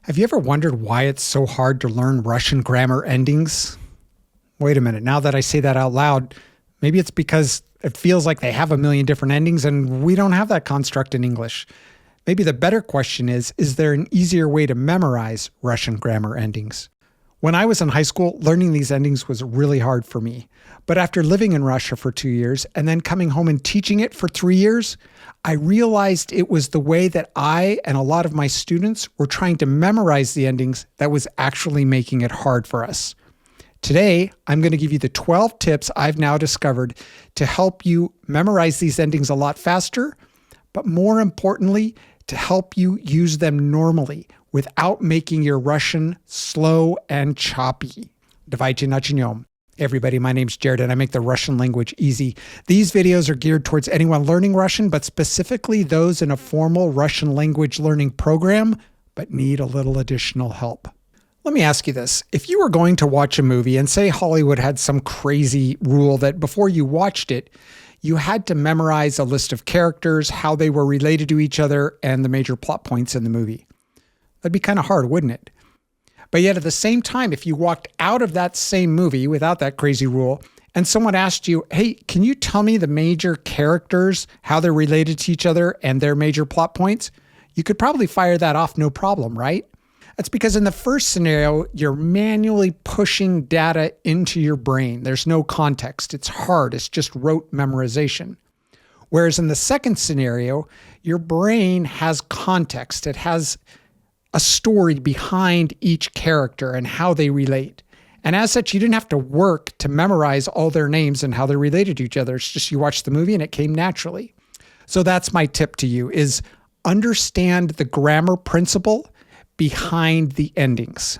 Have you ever wondered why it's so hard to learn Russian grammar endings? Wait a minute, now that I say that out loud, maybe it's because it feels like they have a million different endings and we don't have that construct in English. Maybe the better question is there an easier way to memorize Russian grammar endings? When I was in high school, learning these endings was really hard for me. But after living in Russia for 2 years and then coming home and teaching it for 3 years, I realized it was the way that I and a lot of my students were trying to memorize the endings that was actually making it hard for us. Today, I'm going to give you the 12 tips I've now discovered to help you memorize these endings a lot faster, but more importantly, to help you use them normally without making your Russian slow and choppy. Давайте начнем. Hey everybody, my name's Jared and I make the Russian language easy. These videos are geared towards anyone learning Russian, but specifically those in a formal Russian language learning program, but need a little additional help. Let me ask you this. If you were going to watch a movie and say Hollywood had some crazy rule that before you watched it, you had to memorize a list of characters, how they were related to each other, and the major plot points in the movie. That'd be kind of hard, wouldn't it? But yet at the same time, if you walked out of that same movie without that crazy rule and someone asked you, hey, can you tell me the major characters, how they're related to each other and their major plot points? You could probably fire that off no problem, right? That's because in the first scenario, you're manually pushing data into your brain. There's no context. It's hard. It's just rote memorization. Whereas in the second scenario, your brain has context. It has a story behind each character and how they relate. And as such, you didn't have to work to memorize all their names and how they're related to each other. It's just you watched the movie and it came naturally. So that's my tip to you is understand the grammar principle behind the endings.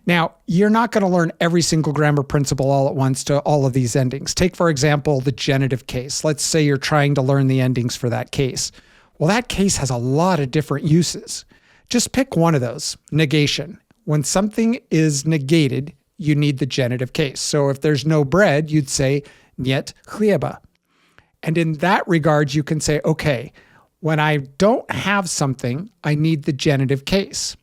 Now, you're not going to learn every single grammar principle all at once to all of these endings. Take, for example, the genitive case. Let's say you're trying to learn the endings for that case. Well, that case has a lot of different uses. Just pick one of those. Negation. When something is negated, you need the genitive case. So if there's no bread, you'd say, нет хлеба. And in that regard, you can say, okay, when I don't have something, I need the genitive case.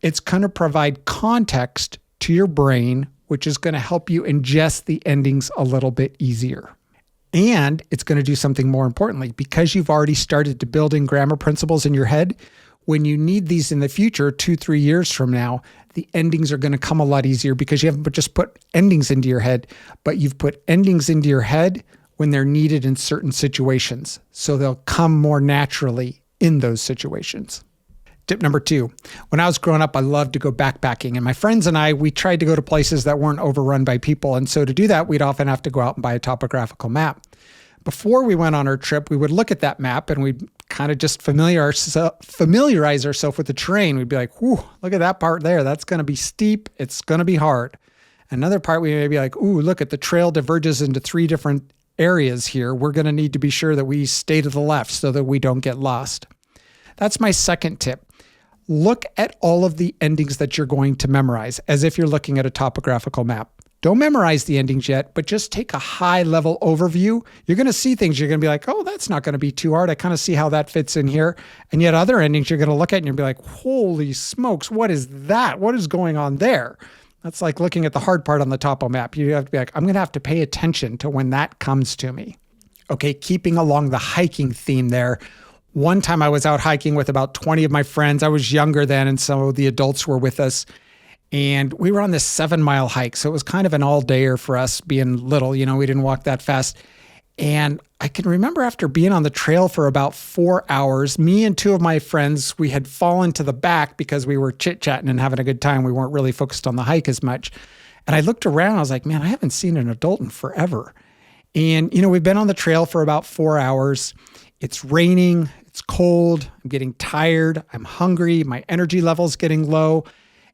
It's going to provide context to your brain, which is going to help you ingest the endings a little bit easier. And it's going to do something more importantly, because you've already started to build in grammar principles in your head, when you need these in the future, 2-3 years from now, the endings are going to come a lot easier because you haven't just put endings into your head, but you've put endings into your head when they're needed in certain situations. So they'll come more naturally in those situations. Tip number 2, when I was growing up, I loved to go backpacking. And my friends and I, we tried to go to places that weren't overrun by people. And so to do that, we'd often have to go out and buy a topographical map. Before we went on our trip, we would look at that map and we'd kind of just familiarize ourselves with the terrain. We'd be like, whew, look at that part there. That's going to be steep. It's going to be hard. Another part, we may be like, ooh, look at the trail diverges into 3 different areas here. We're going to need to be sure that we stay to the left so that we don't get lost. That's my second tip. Look at all of the endings that you're going to memorize as if you're looking at a topographical map. Don't memorize the endings yet, but just take a high-level overview. You're going to see things. You're going to be like, oh, that's not going to be too hard. I kind of see how that fits in here. And yet other endings you're going to look at and you'll be like, holy smokes, what is that? What is going on there? That's like looking at the hard part on the topo map. You have to be like, I'm going to have to pay attention to when that comes to me. Okay, keeping along the hiking theme there. One time I was out hiking with about 20 of my friends. I was younger then, and some of the adults were with us. And we were on this 7-mile hike. So it was kind of an all-dayer for us being little. You know, we didn't walk that fast. And I can remember after being on the trail for about 4 hours, me and 2 of my friends, we had fallen to the back because we were chit-chatting and having a good time. We weren't really focused on the hike as much. And I looked around, I was like, man, I haven't seen an adult in forever. And, you know, we've been on the trail for about 4 hours. It's raining, it's cold, I'm getting tired, I'm hungry, my energy level's getting low.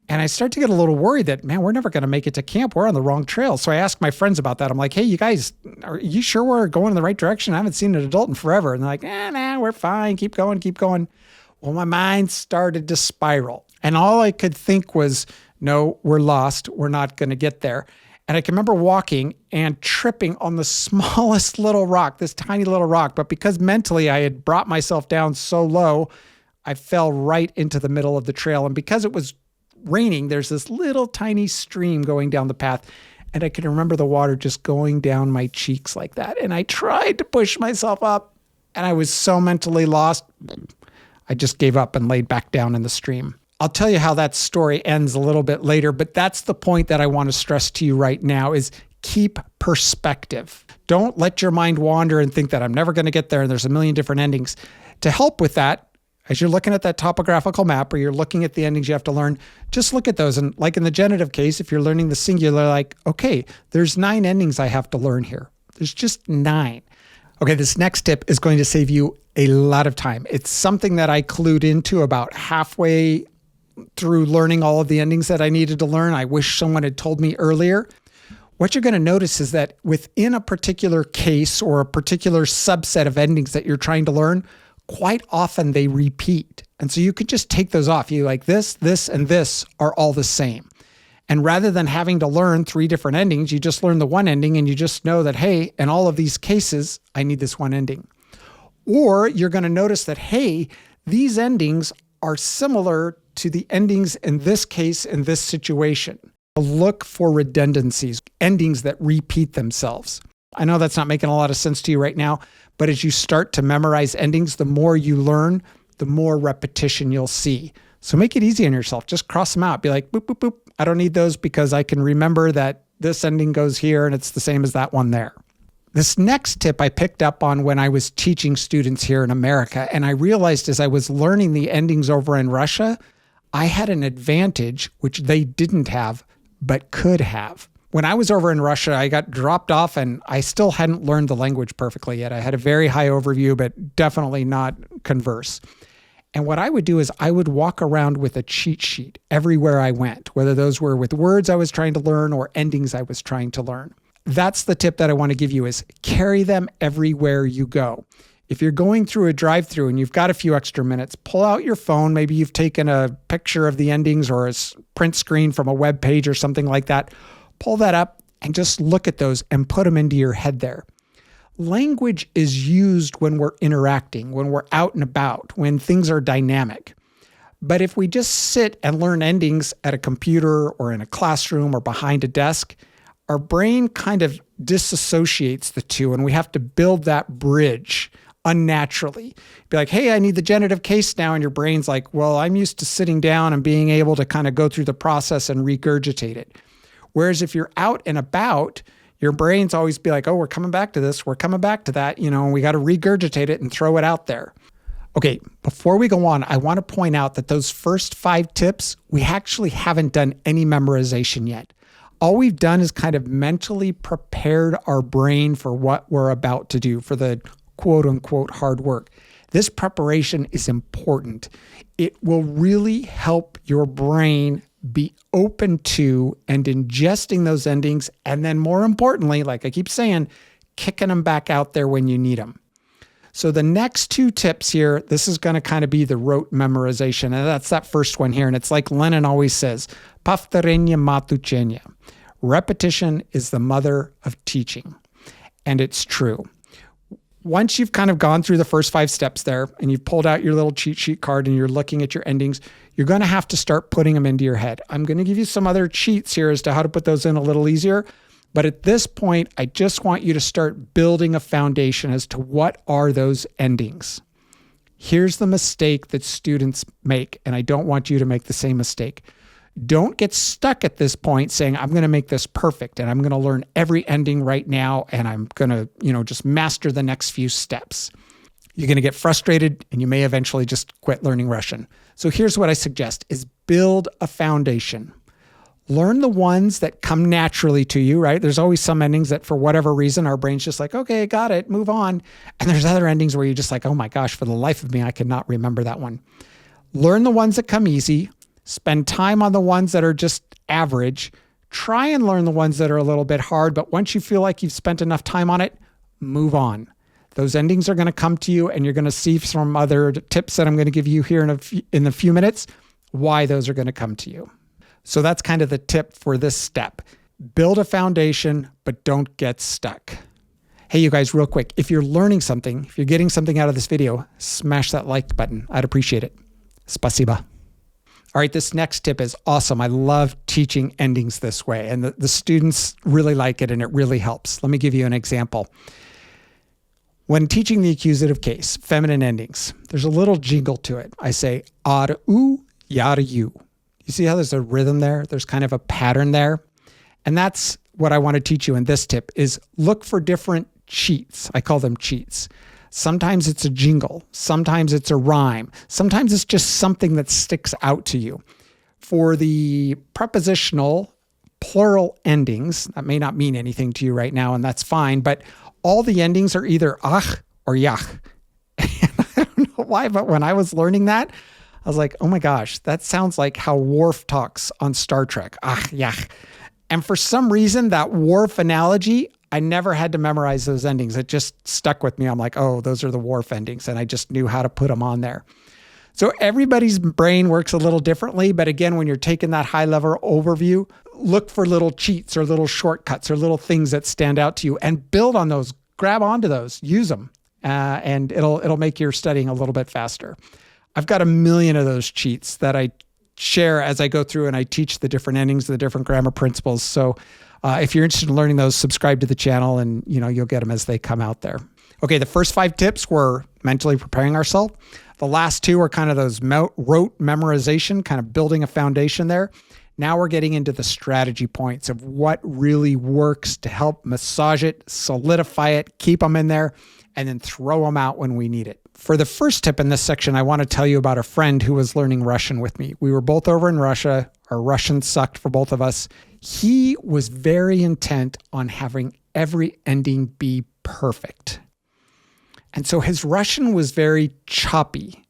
And I start to get a little worried that, man, we're never going to make it to camp. We're on the wrong trail. So I asked my friends about that. I'm like, hey, you guys, are you sure we're going in the right direction? I haven't seen an adult in forever. And they're like, nah, we're fine. Keep going, keep going. Well, my mind started to spiral. And all I could think was, no, we're lost. We're not going to get there. And I can remember walking and tripping on the smallest little rock, this tiny little rock. But because mentally I had brought myself down so low, I fell right into the middle of the trail. And because it was raining, there's this little tiny stream going down the path. And I can remember the water just going down my cheeks like that. And I tried to push myself up, and I was so mentally lost, I just gave up and laid back down in the stream. I'll tell you how that story ends a little bit later, but that's the point that I want to stress to you right now is keep perspective. Don't let your mind wander and think that I'm never going to get there and there's a million different endings. To help with that, as you're looking at that topographical map or you're looking at the endings you have to learn, just look at those. And like in the genitive case, if you're learning the singular, like, okay, there's 9 endings I have to learn here. There's just 9. Okay, this next tip is going to save you a lot of time. It's something that I clued into about halfway through learning all of the endings that I needed to learn. I wish someone had told me earlier. What you're going to notice is that within a particular case or a particular subset of endings that you're trying to learn, quite often they repeat. And so you could just take those off. You like this, and this are all the same. And rather than having to learn 3 different endings, you just learn the one ending and you just know that, hey, in all of these cases, I need this one ending. Or you're going to notice that, hey, these endings are similar to the endings in this case, in this situation. Look for redundancies, endings that repeat themselves. I know that's not making a lot of sense to you right now, but as you start to memorize endings, the more you learn, the more repetition you'll see. So make it easy on yourself. Just cross them out. Be like, boop, boop, boop. I don't need those because I can remember that this ending goes here and it's the same as that one there. This next tip I picked up on when I was teaching students here in America, and I realized as I was learning the endings over in Russia, I had an advantage which they didn't have, but could have. When I was over in Russia, I got dropped off and I still hadn't learned the language perfectly yet. I had a very high overview, but definitely not converse. And what I would do is I would walk around with a cheat sheet everywhere I went, whether those were with words I was trying to learn or endings I was trying to learn. That's the tip that I want to give you is carry them everywhere you go. If you're going through a drive-through and you've got a few extra minutes, pull out your phone. Maybe you've taken a picture of the endings or a print screen from a web page or something like that. Pull that up and just look at those and put them into your head there. Language is used when we're interacting, when we're out and about, when things are dynamic. But if we just sit and learn endings at a computer or in a classroom or behind a desk, our brain kind of disassociates the two and we have to build that bridge unnaturally. Be like, hey, I need the genitive case now. And your brain's like, well, I'm used to sitting down and being able to kind of go through the process and regurgitate it. Whereas if you're out and about, your brain's always be like, oh, we're coming back to this. We're coming back to that. And we got to regurgitate it and throw it out there. Okay, before we go on, I want to point out that those first 5 tips, we actually haven't done any memorization yet. All we've done is kind of mentally prepared our brain for what we're about to do, for the quote unquote hard work. This preparation is important. It will really help your brain be open to and ingesting those endings. And then more importantly, like I keep saying, kicking them back out there when you need them. So the next 2 tips here, this is going to kind of be the rote memorization. And that's that first one here. And it's like Lenin always says, повторение мать учения. Repetition is the mother of teaching. And it's true. Once you've kind of gone through the first 5 steps there and you've pulled out your little cheat sheet card and you're looking at your endings, you're going to have to start putting them into your head. I'm going to give you some other cheats here as to how to put those in a little easier. But at this point, I just want you to start building a foundation as to what are those endings. Here's the mistake that students make, and I don't want you to make the same mistake. Don't get stuck at this point saying, I'm going to make this perfect and I'm going to learn every ending right now and I'm going to, just master the next few steps. You're going to get frustrated and you may eventually just quit learning Russian. So here's what I suggest is build a foundation. Learn the ones that come naturally to you, right? There's always some endings that for whatever reason, our brain's just like, okay, got it, move on. And there's other endings where you're just like, oh my gosh, for the life of me, I cannot remember that one. Learn the ones that come easy. Spend time on the ones that are just average. Try and learn the ones that are a little bit hard, but once you feel like you've spent enough time on it, move on. Those endings are going to come to you, and you're going to see from other tips that I'm going to give you here in a few minutes why those are going to come to you. So that's kind of the tip for this step. Build a foundation, but don't get stuck. Hey, you guys, real quick, if you're learning something, if you're getting something out of this video, smash that like button. I'd appreciate it. Spasiba. All right, this next tip is awesome. I love teaching endings this way, and the students really like it, and it really helps. Let me give you an example. When teaching the accusative case, feminine endings, there's a little jingle to it. I say, ad u, yada you. You see how there's a rhythm there? There's kind of a pattern there. And that's what I want to teach you in this tip is look for different cheats. I call them cheats. Sometimes it's a jingle. Sometimes it's a rhyme. Sometimes it's just something that sticks out to you. For the prepositional plural endings, that may not mean anything to you right now, and that's fine, but all the endings are either ach or yach. And I don't know why, but when I was learning that, I was like, oh my gosh, that sounds like how Worf talks on Star Trek. Ach, yach. And for some reason, that Worf analogy, I never had to memorize those endings. It just stuck with me. I'm like, oh, those are the Worf endings. And I just knew how to put them on there. So everybody's brain works a little differently. But again, when you're taking that high level overview, look for little cheats or little shortcuts or little things that stand out to you and build on those, grab onto those, use them. And it'll make your studying a little bit faster. I've got a million of those cheats that I share as I go through and I teach the different endings, the different grammar principles. So if you're interested in learning those, subscribe to the channel and you'll get them as they come out there. Okay, the first 5 tips were mentally preparing ourselves. The last 2 are kind of those rote memorization, kind of building a foundation there. Now we're getting into the strategy points of what really works to help massage it, solidify it, keep them in there, and then throw them out when we need it. For the first tip in this section, I want to tell you about a friend who was learning Russian with me. We were both over in Russia. Our Russian sucked for both of us. He was very intent on having every ending be perfect. And so his Russian was very choppy.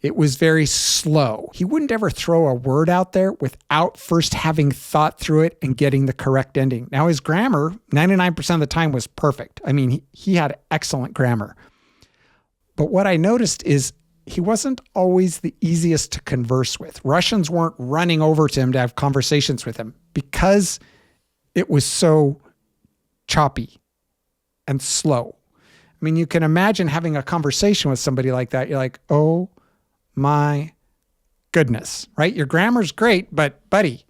It was very slow. He wouldn't ever throw a word out there without first having thought through it and getting the correct ending. Now, his grammar, 99% of the time, was perfect. I mean, he had excellent grammar. But what I noticed is he wasn't always the easiest to converse with. Russians weren't running over to him to have conversations with him because it was so choppy and slow. I mean, you can imagine having a conversation with somebody like that. You're like, oh my goodness, right? Your grammar's great, but buddy,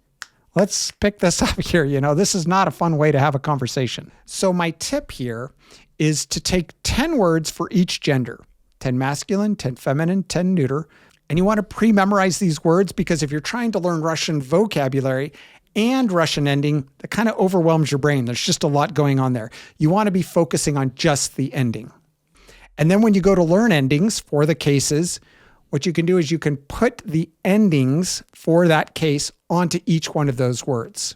let's pick this up here. This is not a fun way to have a conversation. So my tip here is to take 10 words for each gender. 10 masculine, 10 feminine, 10 neuter. And you want to pre-memorize these words because if you're trying to learn Russian vocabulary and Russian ending, that kind of overwhelms your brain. There's just a lot going on there. You want to be focusing on just the ending. And then when you go to learn endings for the cases, what you can do is you can put the endings for that case onto each one of those words.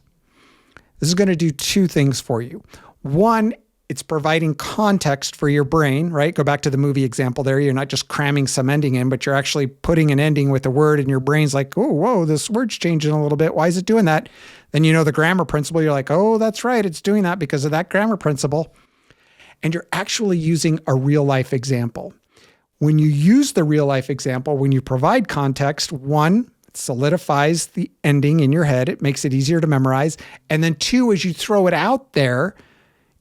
This is going to do 2 things for you. One, it's providing context for your brain, right? Go back to the movie example there. You're not just cramming some ending in, but you're actually putting an ending with a word and your brain's like, oh, whoa, this word's changing a little bit. Why is it doing that? Then you know the grammar principle. You're like, oh, that's right. It's doing that because of that grammar principle. And you're actually using a real life example. When you use the real life example, when you provide context, 1, it solidifies the ending in your head. It makes it easier to memorize. And then 2, as you throw it out there,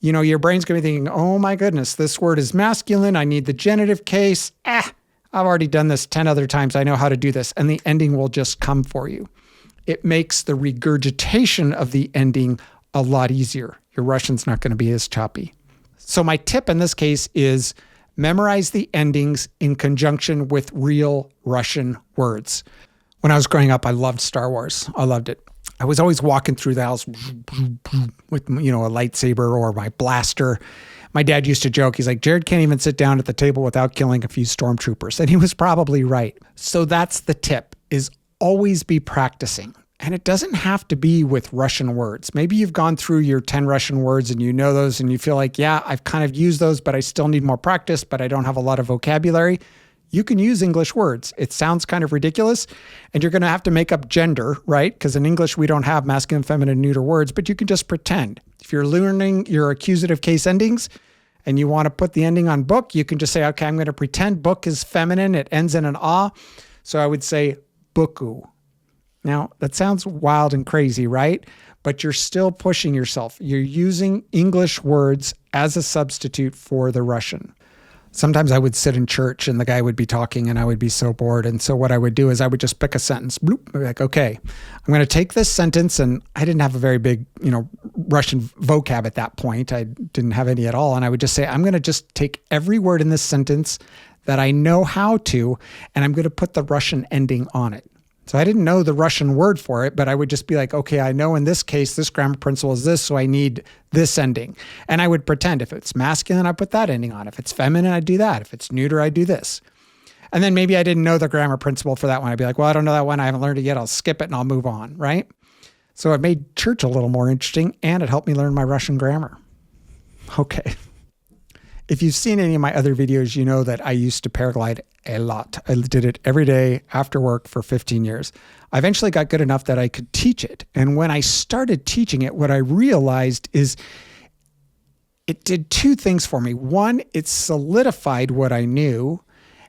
your brain's going to be thinking, oh my goodness, this word is masculine. I need the genitive case. I've already done this 10 other times. I know how to do this. And the ending will just come for you. It makes the regurgitation of the ending a lot easier. Your Russian's not going to be as choppy. So my tip in this case is memorize the endings in conjunction with real Russian words. When I was growing up, I loved Star Wars. I loved it. I was always walking through the house with, a lightsaber or my blaster. My dad used to joke, he's like, Jared can't even sit down at the table without killing a few stormtroopers. And he was probably right. So that's the tip, is always be practicing. And it doesn't have to be with Russian words. Maybe you've gone through your 10 Russian words and you know those and you feel like, yeah, I've kind of used those, but I still need more practice, but I don't have a lot of vocabulary. You can use English words. It sounds kind of ridiculous, and you're going to have to make up gender, right? Because in English, we don't have masculine, feminine, neuter words, but you can just pretend. If you're learning your accusative case endings and you want to put the ending on book, you can just say, okay, I'm going to pretend book is feminine. It ends in an ah. So I would say buku. Now, that sounds wild and crazy, right? But you're still pushing yourself. You're using English words as a substitute for the Russian. Sometimes I would sit in church and the guy would be talking and I would be so bored. And so what I would do is I would just pick a sentence, bloop, I'd be like, okay, I'm going to take this sentence. And I didn't have a very big, Russian vocab at that point. I didn't have any at all. And I would just say, I'm going to just take every word in this sentence that I know how to, and I'm going to put the Russian ending on it. So I didn't know the Russian word for it, but I would just be like, okay, I know in this case, this grammar principle is this, so I need this ending. And I would pretend if it's masculine, I put that ending on. If it's feminine, I do that. If it's neuter, I do this. And then maybe I didn't know the grammar principle for that one. I'd be like, well, I don't know that one. I haven't learned it yet. I'll skip it and I'll move on, right? So it made church a little more interesting and it helped me learn my Russian grammar. Okay. If you've seen any of my other videos, you know that I used to paraglide a lot. I did it every day after work for 15 years. I eventually got good enough that I could teach it. And when I started teaching it, what I realized is it did two things for me. One, it solidified what I knew.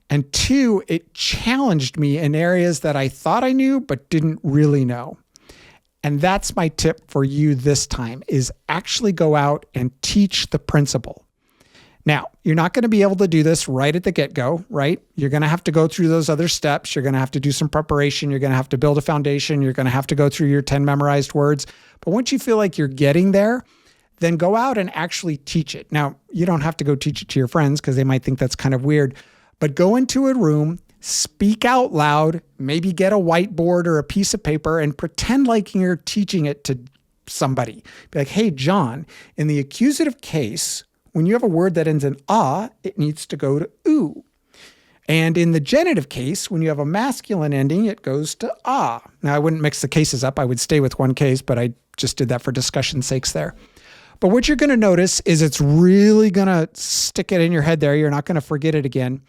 And two, it challenged me in areas that I thought I knew, but didn't really know. And that's my tip for you this time, is actually go out and teach the principle. Now, you're not going to be able to do this right at the get-go, right? You're going to have to go through those other steps. You're going to have to do some preparation. You're going to have to build a foundation. You're going to have to go through your 10 memorized words. But once you feel like you're getting there, then go out and actually teach it. Now, you don't have to go teach it to your friends because they might think that's kind of weird, but go into a room, speak out loud, maybe get a whiteboard or a piece of paper and pretend like you're teaching it to somebody. Be like, hey, John, in the accusative case, when you have a word that ends in ah, it needs to go to oo. And in the genitive case, when you have a masculine ending, it goes to ah. Now, I wouldn't mix the cases up. I would stay with one case, but I just did that for discussion's sakes there. But what you're going to notice is it's really going to stick it in your head there. You're not going to forget it again.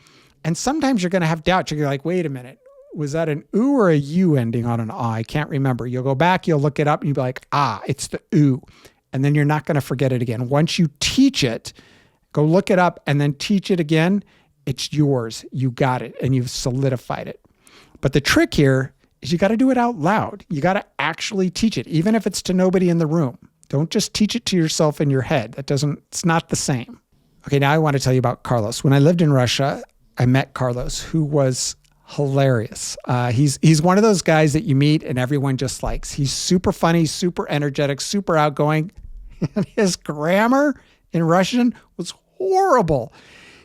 And sometimes you're going to have doubts. You're like, wait a minute. Was that an oo or a u ending on an ah? I can't remember. You'll go back, you'll look it up, and you'll be like, ah, it's the oo. And then you're not going to forget it again. Once you teach it, go look it up and then teach it again. It's yours. You got it and you've solidified it. But the trick here is you got to do it out loud. You got to actually teach it, even if it's to nobody in the room. Don't just teach it to yourself in your head. It's not the same. Okay, now I want to tell you about Carlos. When I lived in Russia, I met Carlos, who was hilarious. He's one of those guys that you meet and everyone just likes. He's super funny, super energetic, super outgoing. And his grammar in Russian was horrible.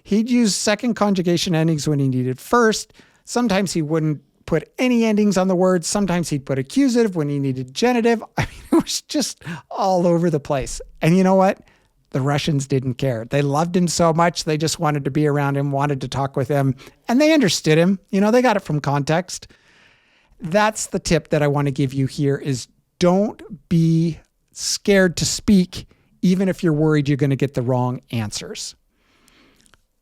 He'd use second conjugation endings when he needed first. Sometimes he wouldn't put any endings on the words. Sometimes he'd put accusative when he needed genitive. I mean, it was just all over the place. And you know what? The Russians didn't care. They loved him so much. They just wanted to be around him, wanted to talk with him, and they understood him. They got it from context. That's the tip that I want to give you here is don't be scared to speak, even if you're worried you're going to get the wrong answers.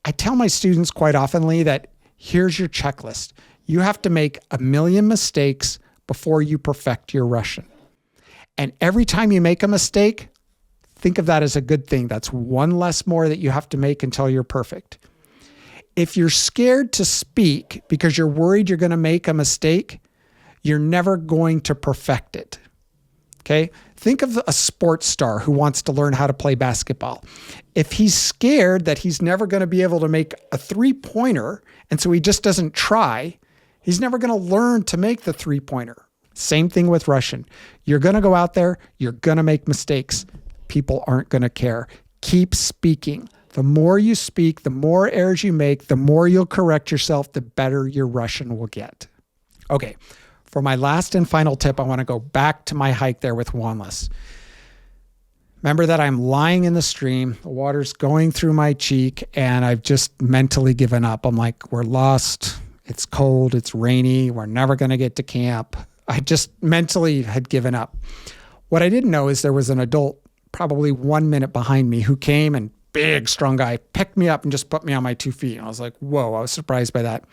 I tell my students quite oftenly that here's your checklist. You have to make 1 million mistakes before you perfect your Russian. And every time you make a mistake, think of that as a good thing. That's one less more that you have to make until you're perfect. If you're scared to speak because you're worried you're going to make a mistake, you're never going to perfect it. Okay? Think of a sports star who wants to learn how to play basketball. If he's scared that he's never going to be able to make a three-pointer, and so he just doesn't try, he's never going to learn to make the three-pointer. Same thing with Russian. You're going to go out there, you're going to make mistakes. People aren't going to care. Keep speaking. The more you speak, the more errors you make, the more you'll correct yourself, the better your Russian will get. Okay. For my last and final tip, I want to go back to my hike there with Wanless. Remember that I'm lying in the stream, the water's going through my cheek, and I've just mentally given up. I'm like, we're lost, it's cold, it's rainy, we're never going to get to camp. I just mentally had given up. What I didn't know is there was an adult probably 1 minute behind me who came and big, strong guy, picked me up and just put me on my 2 feet. And I was like, whoa, I was surprised by that.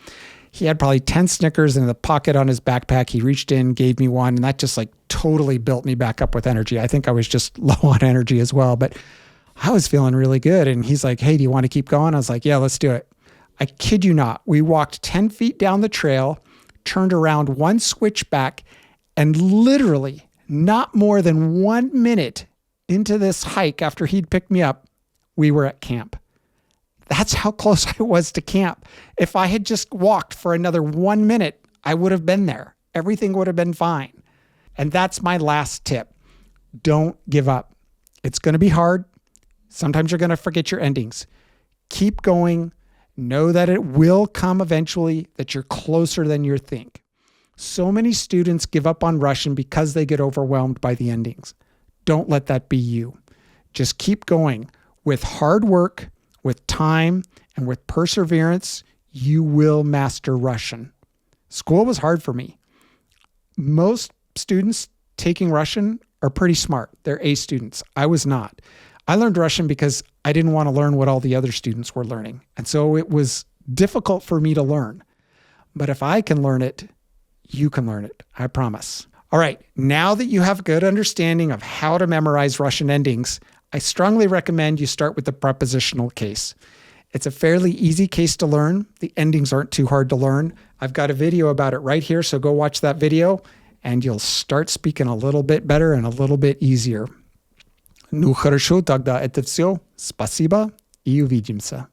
He had probably 10 Snickers in the pocket on his backpack. He reached in, gave me one, and that just like totally built me back up with energy. I think I was just low on energy as well, but I was feeling really good. And he's like, hey, do you want to keep going? I was like, yeah, let's do it. I kid you not. We walked 10 feet down the trail, turned around one switchback, and literally not more than 1 minute into this hike after he'd picked me up, we were at camp. That's how close I was to camp. If I had just walked for another 1 minute, I would have been there. Everything would have been fine. And that's my last tip. Don't give up. It's going to be hard. Sometimes you're going to forget your endings. Keep going. Know that it will come eventually, that you're closer than you think. So many students give up on Russian because they get overwhelmed by the endings. Don't let that be you. Just keep going. With hard work, with time, and with perseverance, you will master Russian. School was hard for me. Most students taking Russian are pretty smart. They're A students. I was not. I learned Russian because I didn't want to learn what all the other students were learning. And so it was difficult for me to learn. But if I can learn it, you can learn it. I promise. All right. Now that you have a good understanding of how to memorize Russian endings, I strongly recommend you start with the prepositional case. It's a fairly easy case to learn. The endings aren't too hard to learn. I've got a video about it right here, so go watch that video and you'll start speaking a little bit better and a little bit easier. Ну хорошо, тогда это все. Спасибо и увидимся.